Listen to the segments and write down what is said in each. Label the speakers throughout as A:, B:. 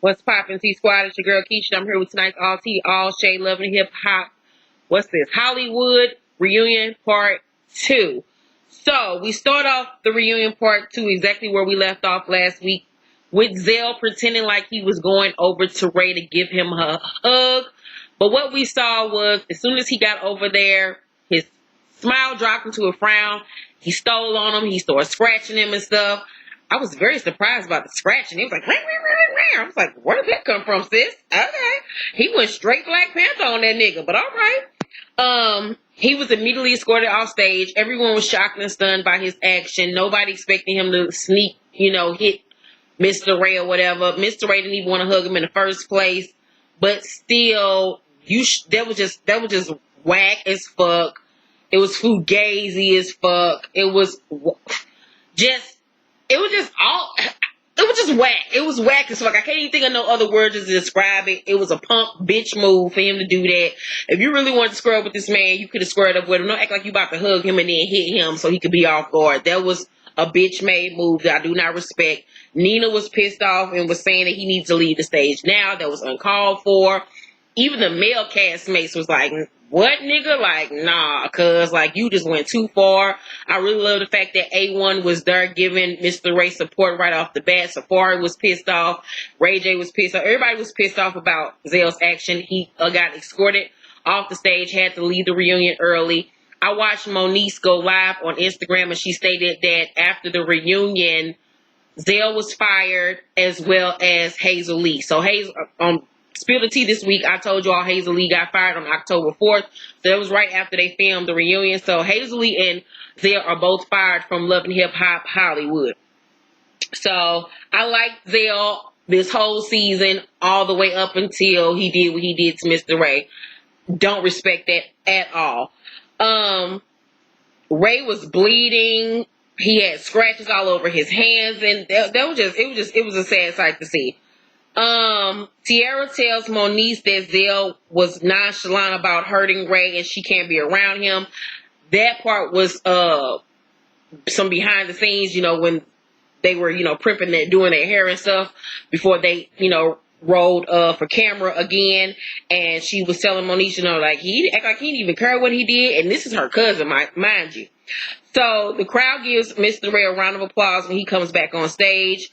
A: What's poppin', T Squad? It's your girl Keisha. I'm here with tonight's All T, All Shade, Loving Hip Hop. What's this? Hollywood Reunion Part 2. So, we start off the reunion Part 2 exactly where we left off last week with Zell pretending like he was going over to Ray to give him a hug. But what we saw was, as soon as he got over there, his smile dropped into a frown. He stole on him. He started scratching him and stuff. I was very surprised about the scratching. He was like, "Rah, rah, rah, rah, rah." I was like, where did that come from, sis? Okay. He went straight Black Panther on that nigga, but all right. He was immediately escorted off stage. Everyone was shocked and stunned by his action. Nobody expecting him to sneak, hit Mr. Ray or whatever. Mr. Ray didn't even want to hug him in the first place. But still, that was just whack as fuck. It was fugazi as fuck. It was just whack. It was whack as fuck. I can't even think of no other words to describe it. It was a punk bitch move for him to do that. If you really wanted to square up with this man, you could have squared up with him. Don't act like you about to hug him and then hit him so he could be off guard. That was a bitch made move that I do not respect. Nina was pissed off and was saying that he needs to leave the stage now. That was uncalled for. Even the male castmates was like, what, nigga? Like, nah, cuz, like, you just went too far. I really love the fact that A1 was there giving Mr. Ray support right off the bat. Safari was pissed off. Ray J was pissed off. Everybody was pissed off about Zell's action. He got escorted off the stage, had to leave the reunion early. I watched Monique go live on Instagram, and she stated that after the reunion, Zell was fired as well as Hazel Lee. So Hazel, Spill the tea this week. I told you all Hazel Lee got fired on October 4th. So that was right after they filmed the reunion. So Hazel Lee and Zell are both fired from Love and Hip Hop Hollywood. So I liked Zell this whole season all the way up until he did what he did to Mr. Ray. Don't respect that at all. Ray was bleeding. He had scratches all over his hands, and it was a sad sight to see. Teairra tells Monique that Zell was nonchalant about hurting Ray and she can't be around him. That part was some behind the scenes, when they were, primping doing their hair and stuff before they, rolled for camera again. And she was telling Monique, like he act like he didn't even care what he did, and this is her cousin, mind you. So the crowd gives Mr. Ray a round of applause when he comes back on stage.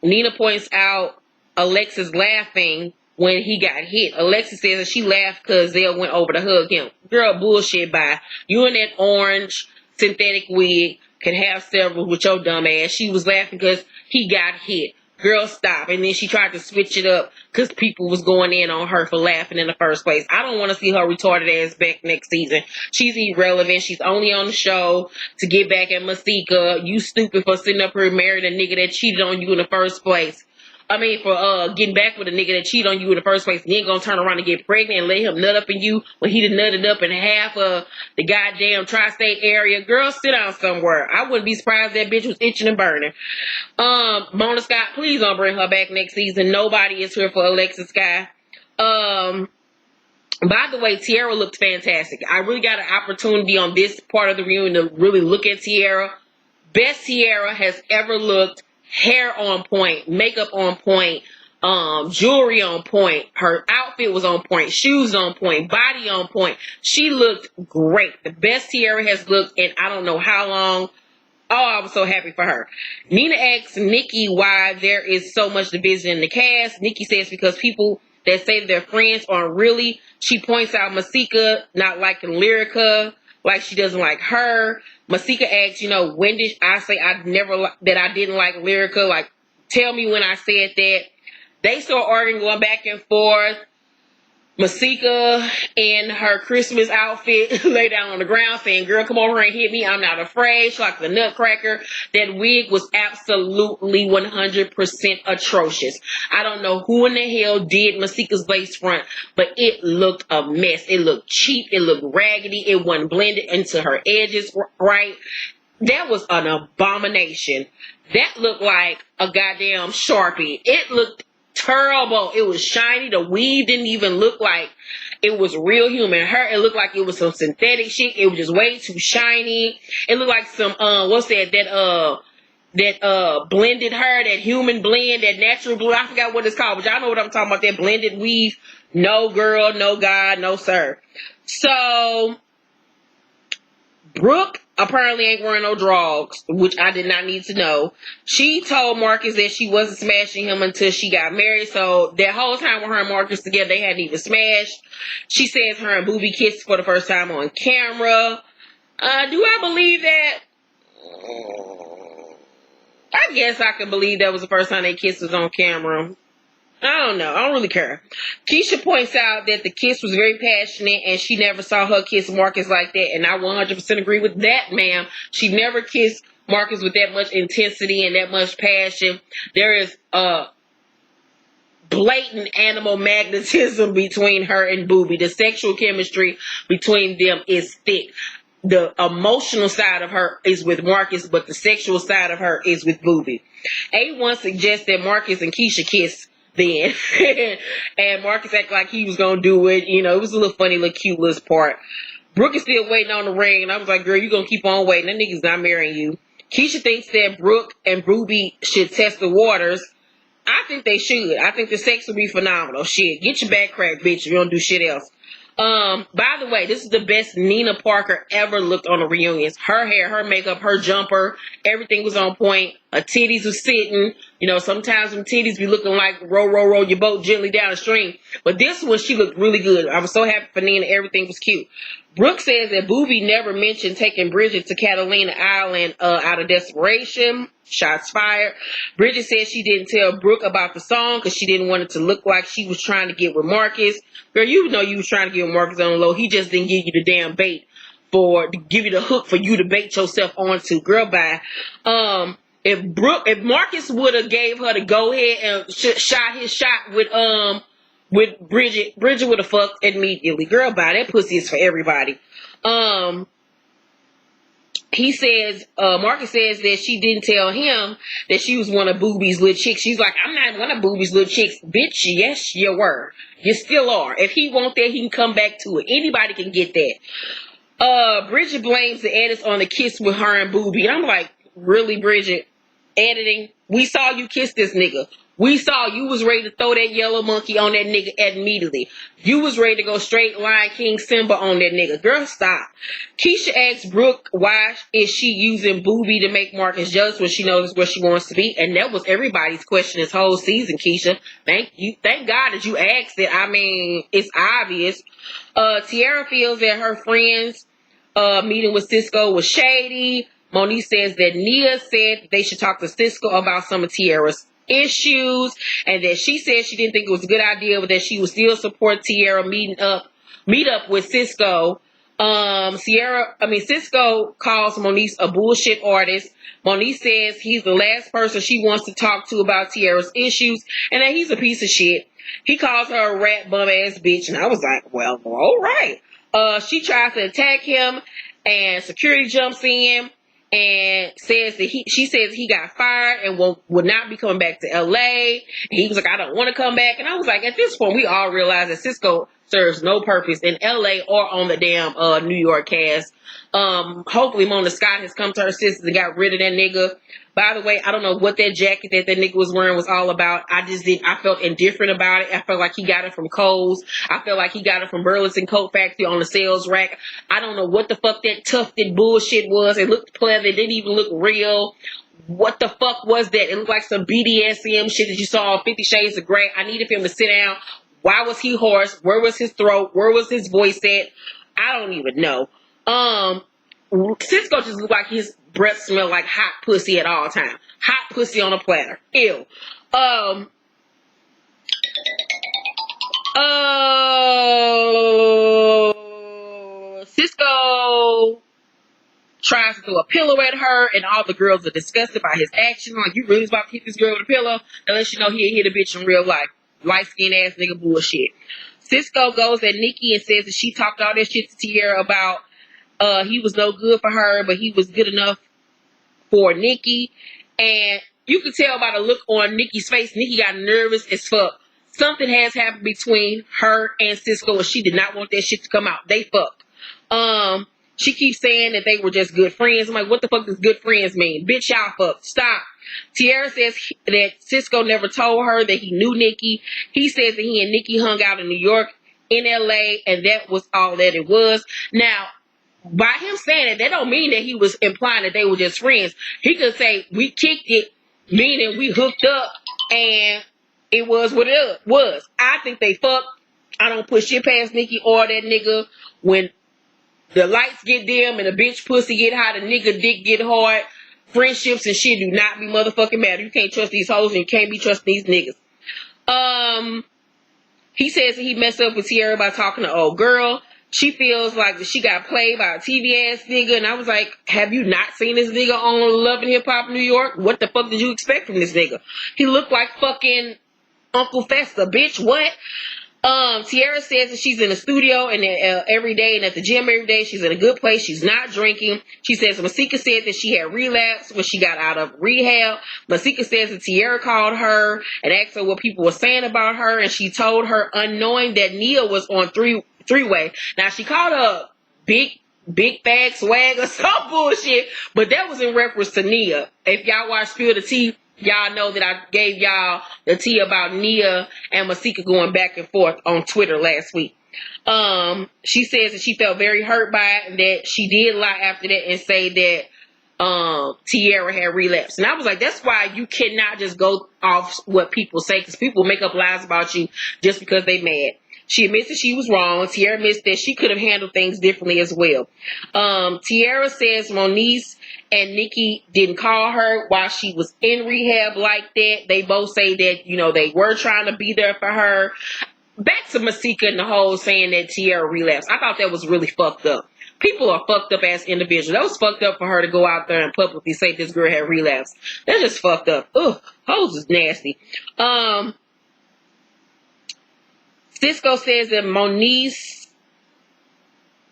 A: Nina points out Alexis laughing when he got hit. Alexis says that she laughed because Zell went over to hug him. Girl, bullshit, bye. You in that orange synthetic wig can have several with your dumb ass. She was laughing because he got hit. Girl, stop. And then she tried to switch it up because people was going in on her for laughing in the first place. I don't want to see her retarded ass back next season. She's irrelevant. She's only on the show to get back at Masika. You stupid for sitting up here married a nigga that cheated on you in the first place. I mean, for getting back with a nigga that cheated on you in the first place, and then gonna turn around and get pregnant and let him nut up in you when he done nutted up in half of the goddamn tri-state area. Girl, sit down somewhere. I wouldn't be surprised that bitch was itching and burning. Mona Scott, please don't bring her back next season. Nobody is here for Alexis Sky. By the way, Teairra looked fantastic. I really got an opportunity on this part of the reunion to really look at Teairra. Best Teairra has ever looked. Hair on point, makeup on point, jewelry on point. Her outfit was on point, shoes on point, body on point. She looked great. The best Teairra has looked in I don't know how long. Oh, I was so happy for her. Nina asks Nikki why there is so much division in the cast. Nikki says because people that say they're friends aren't really. She points out Masika not liking Lyrica, like she doesn't like her. Masika asks, when did I say I didn't like Lyrica? Like, tell me when I said that. They start arguing, going back and forth. Masika in her Christmas outfit lay down on the ground saying, girl, come over and hit me. I'm not afraid. She's like the nutcracker. That wig was absolutely 100% atrocious. I don't know who in the hell did Masika's lace front, but it looked a mess. It looked cheap. It looked raggedy. It wasn't blended into her edges right. That was an abomination. That looked like a goddamn Sharpie. It looked terrible. It was shiny. The weave didn't even look like it was real human hair. It looked like it was some synthetic shit. It was just way too shiny. It looked like some blended hair, that human blend, that natural blend. I forgot what it's called, but y'all know what I'm talking about. That blended weave. No girl, no God, no sir. So Brooke apparently ain't wearing no drugs, which I did not need to know. She told Marcus that she wasn't smashing him until she got married. So that whole time with her and Marcus together, they hadn't even smashed. She says her and Boobie kissed for the first time on camera. Do I believe that? I guess I can believe that was the first time they kissed was on camera. I don't know. I don't really care. Keisha points out that the kiss was very passionate and she never saw her kiss Marcus like that. And I 100% agree with that, ma'am. She never kissed Marcus with that much intensity and that much passion. There is blatant animal magnetism between her and Boobie. The sexual chemistry between them is thick. The emotional side of her is with Marcus, but the sexual side of her is with Boobie. A1 suggests that Marcus and Keisha kiss then. And Marcus acted like he was going to do it. You know, it was a little funny, little cute little part. Brooke is still waiting on the ring. And I was like, girl, you going to keep on waiting. That nigga's not marrying you. Keisha thinks that Brooke and Boobie should test the waters. I think they should. I think the sex would be phenomenal. Shit, get your back cracked, bitch. You don't do shit else. By the way, this is the best Nina Parker ever looked on the reunions. Her hair, her makeup, her jumper, everything was on point. Her titties was sitting. You know, sometimes them titties be looking like row your boat gently down the stream. But this one, she looked really good. I was so happy for Nina. Everything was cute. Brooke says that Boobie never mentioned taking Bridget to Catalina Island out of desperation. Shots fired. Bridget said she didn't tell Brooke about the song because she didn't want it to look like she was trying to get with Marcus. Girl, you know you was trying to get with Marcus on the low. He just didn't give you the damn bait to give you the hook for you to bait yourself onto. Girl, bye. If Marcus would have gave her the go ahead and shot his shot with Bridget would have fucked immediately. Girl, bye. That pussy is for everybody. He says, Marcus says that she didn't tell him that she was one of Boobie's little chicks. She's like, I'm not one of Boobie's little chicks. Bitch, yes, you were. You still are. If he want that, he can come back to it. Anybody can get that. Bridget blames the edits on the kiss with her and Boobie. And I'm like, really, Bridget? Editing? We saw you kiss this nigga. We saw you was ready to throw that yellow monkey on that nigga immediately. You was ready to go straight Lion King Simba on that nigga. Girl, stop. Keisha asks Brooke why is she using Boobie to make Marcus jealous when she knows where she wants to be. And that was everybody's question this whole season, Keisha. Thank God that you asked it. I mean, it's obvious. Teairra feels that her friends meeting with Cisco was shady. Monique says that Nia said they should talk to Cisco about some of Teairra's issues, and that she said she didn't think it was a good idea, but that she would still support Teairra meet up with Cisco. Cisco calls Monique a bullshit artist. Monique says he's the last person she wants to talk to about Teairra's issues, and that he's a piece of shit. He calls her a rat bum ass bitch, and I was like, well, all right. She tries to attack him, and security jumps in and says that she says he got fired and will not be coming back to LA. And he was like, I don't want to come back. And I was like, at this point, we all realize that Cisco serves no purpose in LA or on the damn New York cast. Hopefully Mona Scott has come to her senses and got rid of that nigga. By the way, I don't know what that jacket that nigga was wearing was all about. I felt indifferent about it. I felt like he got it from Kohl's. I felt like he got it from Burlington Coat Factory on the sales rack. I don't know what the fuck that tufted bullshit was. It looked pleather. It didn't even look real. What the fuck was that? It looked like some BDSM shit that you saw on 50 Shades of Grey. I needed him to sit down. Why was he hoarse? Where was his throat? Where was his voice at? I don't even know. Cisco just looked like his breath smelled like hot pussy at all times. Hot pussy on a platter. Ew. Cisco tries to throw a pillow at her, and all the girls are disgusted by his action. Like, you really was about to hit this girl with a pillow? Unless you know he'll hit a bitch in real life. Light-skinned ass nigga bullshit. Cisco goes at Nikki and says that she talked all that shit to Teairra about he was no good for her, but he was good enough for Nikki. And you could tell by the look on Nikki's face, Nikki got nervous as fuck. Something has happened between her and Cisco, and she did not want that shit to come out. They fucked. She keeps saying that they were just good friends. I'm like, what the fuck does good friends mean? Bitch, y'all fuck. Stop. Teairra says that Cisco never told her that he knew Nikki. He says that he and Nikki hung out in New York, in LA, and that was all that it was. Now, by him saying that don't mean that he was implying that they were just friends. He could say, we kicked it, meaning we hooked up, and it was what it was. I think they fucked. I don't put shit past Nikki or that nigga. When the lights get dim and the bitch pussy get hot, a nigga dick get hard, friendships and shit do not be motherfucking matter. You can't trust these hoes and you can't be trusting these niggas. He says that he messed up with Teairra by talking to old girl. She feels like that she got played by a TV ass nigga, and I was like, have you not seen this nigga on Love and Hip Hop New York? What the fuck did you expect from this nigga? He looked like fucking Uncle Fester, bitch. What? Teairra says that she's in the studio and every day and at the gym every day. She's in a good place. She's not drinking. She says Masika said that she had relapsed when she got out of rehab. Masika says that Teairra called her and asked her what people were saying about her, and she told her unknowing that Nia was on three-way. Now she called her big bag swag or some bullshit, but that was in reference to Nia. If y'all watch Spill the Tea, y'all know that I gave y'all the tea about Nia and Masika going back and forth on Twitter last week. She says that she felt very hurt by it and that she did lie after that and say that Teairra had relapsed. And I was like, that's why you cannot just go off what people say, because people make up lies about you just because they mad. She admits that she was wrong. Teairra admits that she could have handled things differently as well. Teairra says Moniece and Nikki didn't call her while she was in rehab like that. They both say that, you know, they were trying to be there for her. Back to Masika and the whole saying that Teairra relapsed. I thought that was really fucked up. People are fucked up as individuals. That was fucked up for her to go out there and publicly say this girl had relapsed. That's just fucked up. Ugh, hoes is nasty. Cisco says that Moniece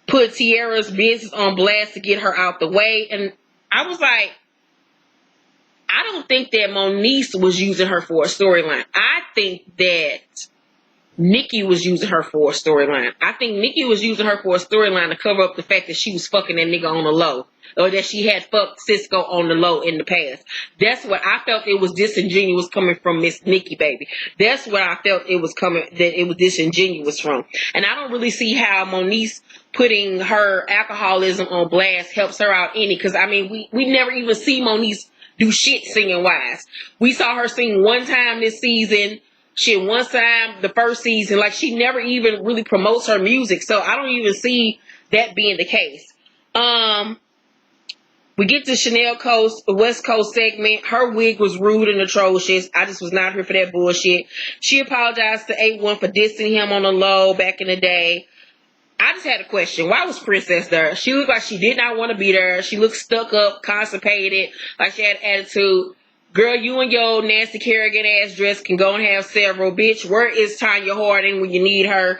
A: put Teairra's business on blast to get her out the way. And I was like, I don't think that Moniece was using her for a storyline. I think that Nikki was using her for a storyline. I think Nikki was using her for a storyline to cover up the fact that she was fucking that nigga on the low. Or that she had fucked Cisco on the low in the past. That's what I felt it was disingenuous coming from Miss Nikki, baby. That's what I felt it was coming, that it was disingenuous from. And I don't really see how Moniece putting her alcoholism on blast helps her out any. Because, I mean, we never even see Moniece do shit singing wise. We saw her sing one time this season. Shit, one time the first season. Like, she never even really promotes her music. So I don't even see that being the case. We get to Chanel Coast, the West Coast segment. Her wig was rude and atrocious. I just was not here for that bullshit. She apologized to A1 for dissing him on the low back in the day. I just had a question. Why was Princess there? She looked like she did not want to be there. She looked stuck up, constipated, like she had attitude. Girl, you and your Nancy Kerrigan ass dress can go and have several. Bitch, where is Tanya Harding when you need her?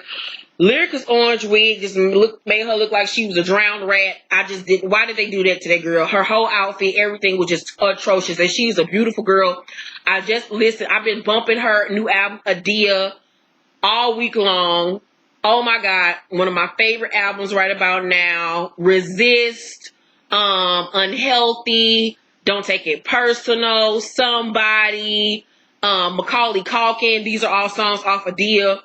A: Lyrica's orange wig just made her look like she was a drowned rat. I just didn't. Why did they do that to that girl? Her whole outfit, everything was just atrocious. And she's a beautiful girl. I've been bumping her new album, Adia, all week long. Oh my God. One of my favorite albums right about now. Resist, Unhealthy, Don't Take It Personal, Somebody, Macaulay Culkin. These are all songs off Adia.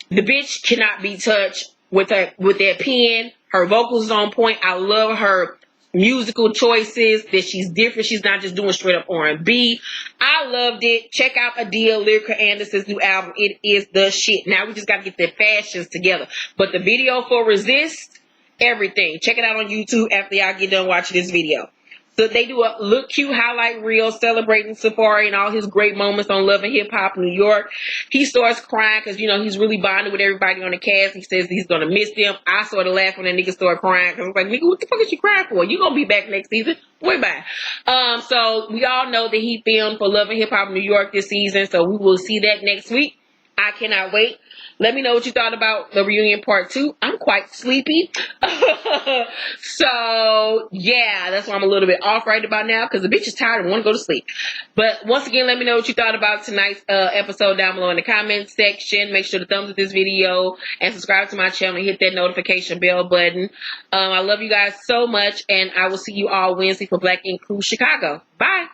A: The bitch cannot be touched with that pen. Her vocals is on point. I love her musical choices, that she's different. She's not just doing straight up R&B. I loved it. Check out Adia, Lyrica Anderson's new album. It is the shit. Now we just got to get the fashions together. But the video for Resist, everything. Check it out on YouTube after y'all get done watching this video. So they do a look cute highlight reel celebrating Safari and all his great moments on Love and Hip Hop New York. He starts crying because, you know, he's really bonded with everybody on the cast. He says he's going to miss them. I sort of laughed when that nigga started crying because I was like, nigga, what the fuck is you crying for? You going to be back next season. Boy, bye. So we all know that he filmed for Love and Hip Hop New York this season. So we will see that next week. I cannot wait. Let me know what you thought about the reunion part 2. I'm quite sleepy. So, yeah, that's why I'm a little bit off right about now because the bitch is tired and want to go to sleep. But once again, let me know what you thought about tonight's episode down below in the comments section. Make sure to thumbs up this video and subscribe to my channel and hit that notification bell button. I love you guys so much, and I will see you all Wednesday for Black Ink Crew Chicago. Bye.